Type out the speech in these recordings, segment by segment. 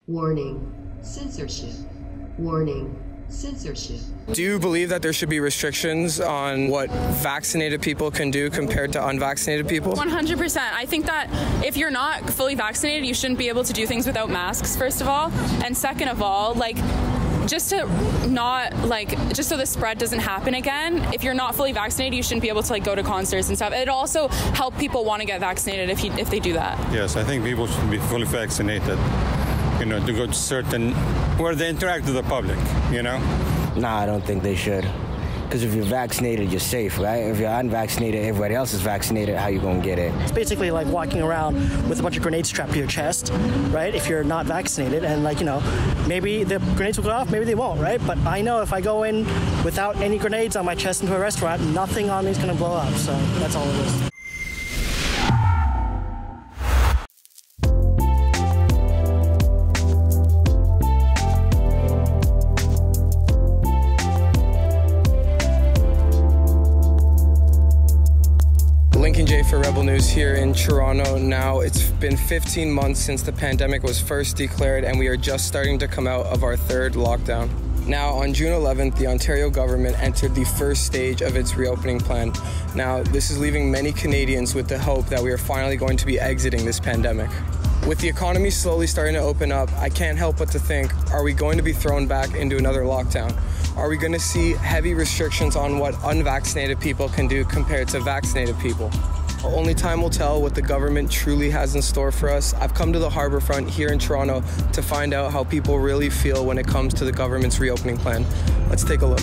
Warning, censorship. Warning, censorship. Do you believe that there should be restrictions on what vaccinated people can do compared to unvaccinated people? 100%. I think that if you're not fully vaccinated, you shouldn't be able to do things without masks, first of all. And second of all, just so the spread doesn't happen again, if you're not fully vaccinated, you shouldn't be able to go to concerts and stuff. It'd also help people want to get vaccinated if they do that. Yes, I think people should be fully vaccinated, to go to certain, where they interact with the public, Nah, I don't think they should. Because if you're vaccinated, you're safe, right? If you're unvaccinated, everybody else is vaccinated, how you gonna get it? It's basically like walking around with a bunch of grenades strapped to your chest, right? If you're not vaccinated, and maybe the grenades will go off, maybe they won't, right? But I know if I go in without any grenades on my chest into a restaurant, nothing on me is gonna blow up. So that's all it is. For Rebel News here in Toronto. Now, it's been 15 months since the pandemic was first declared, and we are just starting to come out of our third lockdown. Now, on June 11th, the Ontario government entered the first stage of its reopening plan. Now, this is leaving many Canadians with the hope that we are finally going to be exiting this pandemic. With the economy slowly starting to open up, I can't help but to think, are we going to be thrown back into another lockdown? Are we going to see heavy restrictions on what unvaccinated people can do compared to vaccinated people? Only time will tell what the government truly has in store for us. I've come to the Harbourfront here in Toronto to find out how people really feel when it comes to the government's reopening plan. Let's take a look.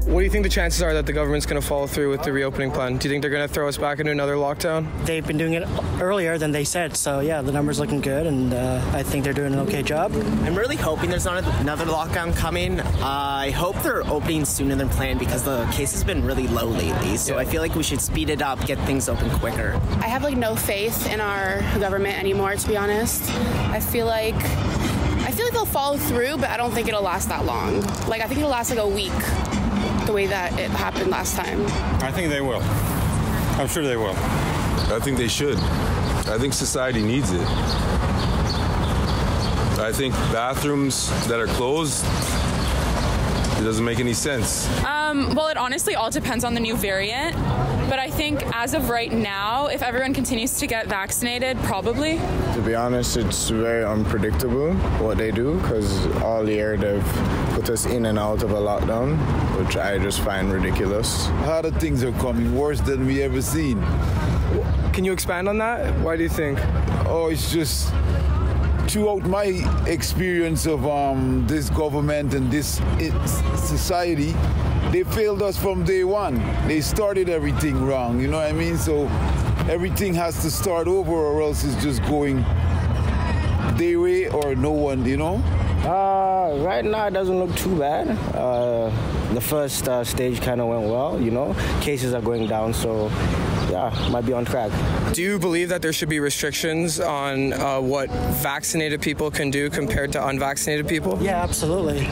What do you think the chances are that the government's going to follow through with the reopening plan? Do you think they're going to throw us back into another lockdown? They've been doing it earlier than they said, so yeah, the numbers looking good, and I think they're doing an okay job. I'm really hoping there's not another lockdown coming. I hope they're opening sooner than planned because the case has been really low lately, so I feel like we should speed it up, get things open quicker. I have no faith in our government anymore, to be honest. I feel like they'll follow through, but I don't think it'll last that long. I think it'll last a week, the way that it happened last time. I think they will. I'm sure they will. I think they should. I think society needs it. I think bathrooms that are closed, it doesn't make any sense. Well, it honestly all depends on the new variant. But I think as of right now, if everyone continues to get vaccinated, probably. To be honest, it's very unpredictable what they do because all year they've put us in and out of a lockdown, which I just find ridiculous. Harder things are coming, worse than we ever seen. Can you expand on that? Why do you think? Oh, it's just throughout my experience of this government and this society, they failed us from day one. They started everything wrong, you know what I mean? So everything has to start over or else it's just going their way or no one, Right now it doesn't look too bad. The first stage kind of went well, Cases are going down, so yeah, might be on track. Do you believe that there should be restrictions on what vaccinated people can do compared to unvaccinated people? Yeah, absolutely.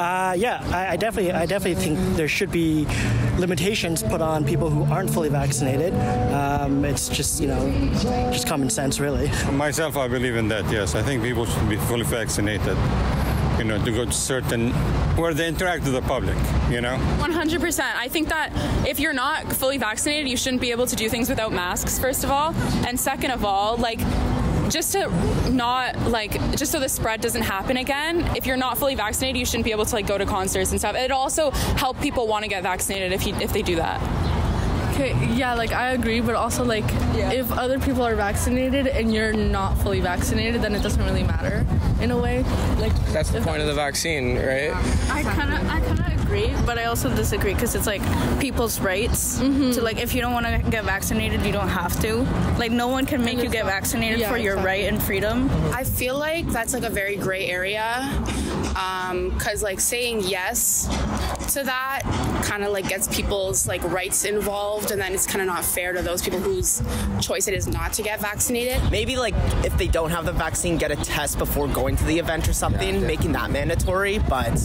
I definitely think there should be limitations put on people who aren't fully vaccinated. It's just, just common sense, really. Myself, I believe in that, yes. I think people should be fully vaccinated, to go to certain, where they interact with the public, 100%. I think that if you're not fully vaccinated, you shouldn't be able to do things without masks, first of all. And second of all, just so the spread doesn't happen again, if you're not fully vaccinated, you shouldn't be able to go to concerts and stuff. It'd also help people want to get vaccinated if they do that. Okay, yeah, I agree, but also, if other people are vaccinated and you're not fully vaccinated, then it doesn't really matter, in a way. That's the point of the vaccine, right? Yeah. I kind of agree, but I also disagree, because it's, people's rights to, if you don't want to get vaccinated, you don't have to. No one can make you get vaccinated for your right and freedom. I feel like that's, a very gray area. because like saying yes to that kind of like gets people's like rights involved, and then it's kind of not fair to those people whose choice it is not to get vaccinated. Maybe like if they don't have the vaccine, get a test before going to the event or something, making that mandatory. But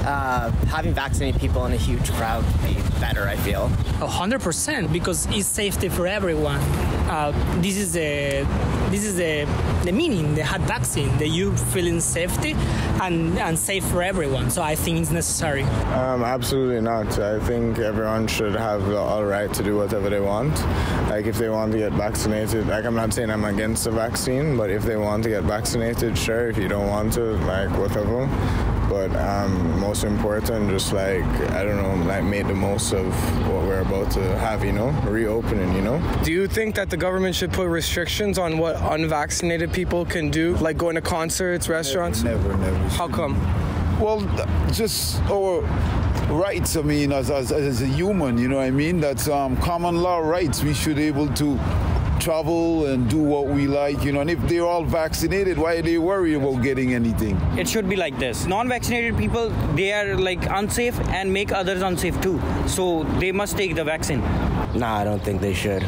having vaccinated people in a huge crowd would be better, I feel. 100%, because it's safety for everyone. This is the meaning, the vaccine, that you feel in safety and safe for everyone. So I think it's necessary. Absolutely not. I think everyone should have the all right to do whatever they want. Like if they want to get vaccinated, like I'm not saying I'm against the vaccine, but if they want to get vaccinated, sure. If you don't want to, like whatever. But most important, just like, I don't know, like make the most of what we're about to have, you know, reopening, you know. Do you think that the government should put restrictions on what unvaccinated people can do, like going to concerts, restaurants? Never. How come? Well, just our rights, I mean, as a human, you know what I mean? That's common law rights. We should be able to travel and do what we like, you know, and if they're all vaccinated, why are they worried about getting anything? It should be like this. Non-vaccinated people, they are like unsafe and make others unsafe too. So they must take the vaccine. Nah, I don't think they should.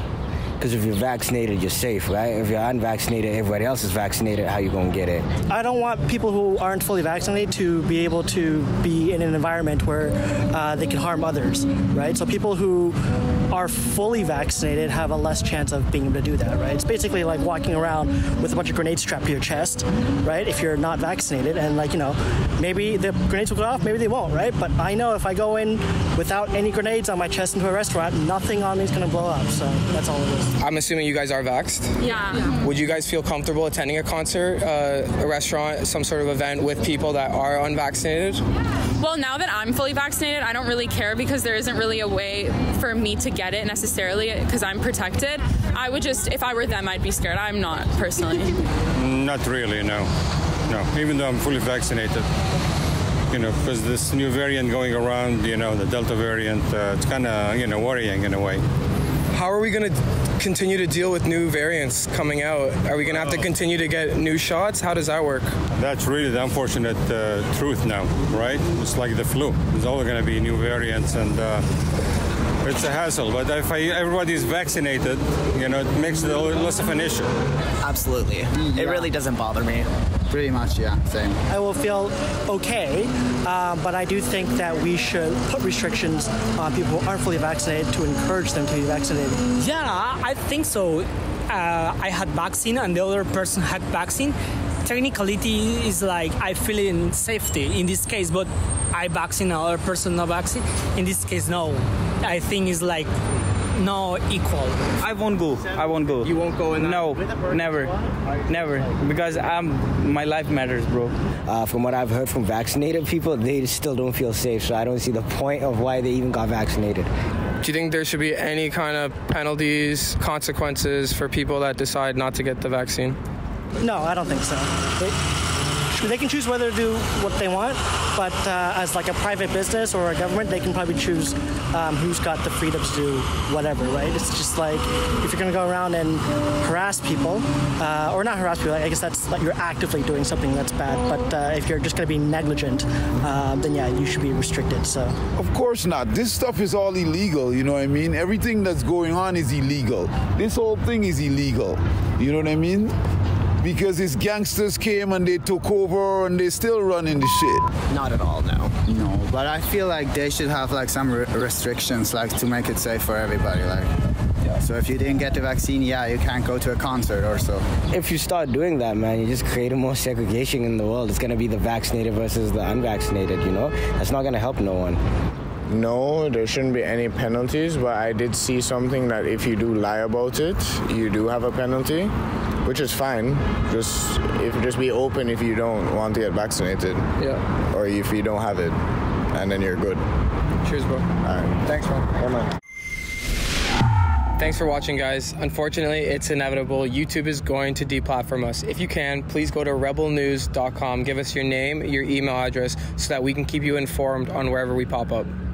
Because if you're vaccinated, you're safe, right? If you're unvaccinated, everybody else is vaccinated, how you gonna get it? I don't want people who aren't fully vaccinated to be able to be in an environment where they can harm others, right? So people who are fully vaccinated have a less chance of being able to do that, right? It's basically like walking around with a bunch of grenades strapped to your chest, right? If you're not vaccinated, and like, you know, maybe the grenades will go off, maybe they won't, right? But I know if I go in without any grenades on my chest into a restaurant, nothing on me is gonna blow up, so that's all it is. I'm assuming you guys are vaxxed? Yeah. Would you guys feel comfortable attending a concert, a restaurant, some sort of event with people that are unvaccinated? Well, now that I'm fully vaccinated, I don't really care because there isn't really a way for me to get it necessarily because I'm protected. I would just, if I were them, I'd be scared. I'm not, personally. Not really, no. No, even though I'm fully vaccinated. You know, because this new variant going around, you know, the Delta variant, it's kind of, you know, worrying in a way. How are we going to continue to deal with new variants coming out? Are we going to have to continue to get new shots? How does that work? That's really the unfortunate truth now, right? It's like the flu. There's always going to be new variants, and it's a hassle. But if everybody's vaccinated, you know, it makes it less of an issue. Absolutely. It really doesn't bother me. Pretty much, yeah, same. I will feel okay, but I do think that we should put restrictions on people who aren't fully vaccinated to encourage them to be vaccinated. Yeah, I think so. I had vaccine and the other person had vaccine. Technicality is like I feel in safety in this case, but I vaccine another person not vaccine. In this case, no. I think it's like no equal. I won't go. You won't go in that? No, never. Because my life matters, bro. From what I've heard from vaccinated people, they still don't feel safe, so I don't see the point of why they even got vaccinated. Do you think there should be any kind of penalties, consequences for people that decide not to get the vaccine? No, I don't think so. They can choose whether to do what they want, but as like a private business or a government, they can probably choose who's got the freedom to do whatever, right? It's just like if you're going to go around and harass people, or not harass people, I guess that's like you're actively doing something that's bad. But if you're just going to be negligent, then yeah, you should be restricted. So of course not. This stuff is all illegal. You know what I mean? Everything that's going on is illegal. This whole thing is illegal. You know what I mean? Because these gangsters came and they took over and they still running the shit. Not at all, no. No, but I feel like they should have like some restrictions, like to make it safe for everybody. Like, yeah. So if you didn't get the vaccine, yeah, you can't go to a concert or so. If you start doing that, man, you just create more segregation in the world. It's gonna be the vaccinated versus the unvaccinated. You know, that's not gonna help no one. No, there shouldn't be any penalties, but I did see something that if you do lie about it, you do have a penalty, which is fine. Just be open if you don't want to get vaccinated. Yeah. Or if you don't have it, and then you're good. Cheers, bro. All right. Thanks, man. Yeah, man. Thanks for watching, guys. Unfortunately, it's inevitable. YouTube is going to deplatform us. If you can, please go to rebelnews.com. Give us your name, your email address, so that we can keep you informed on wherever we pop up.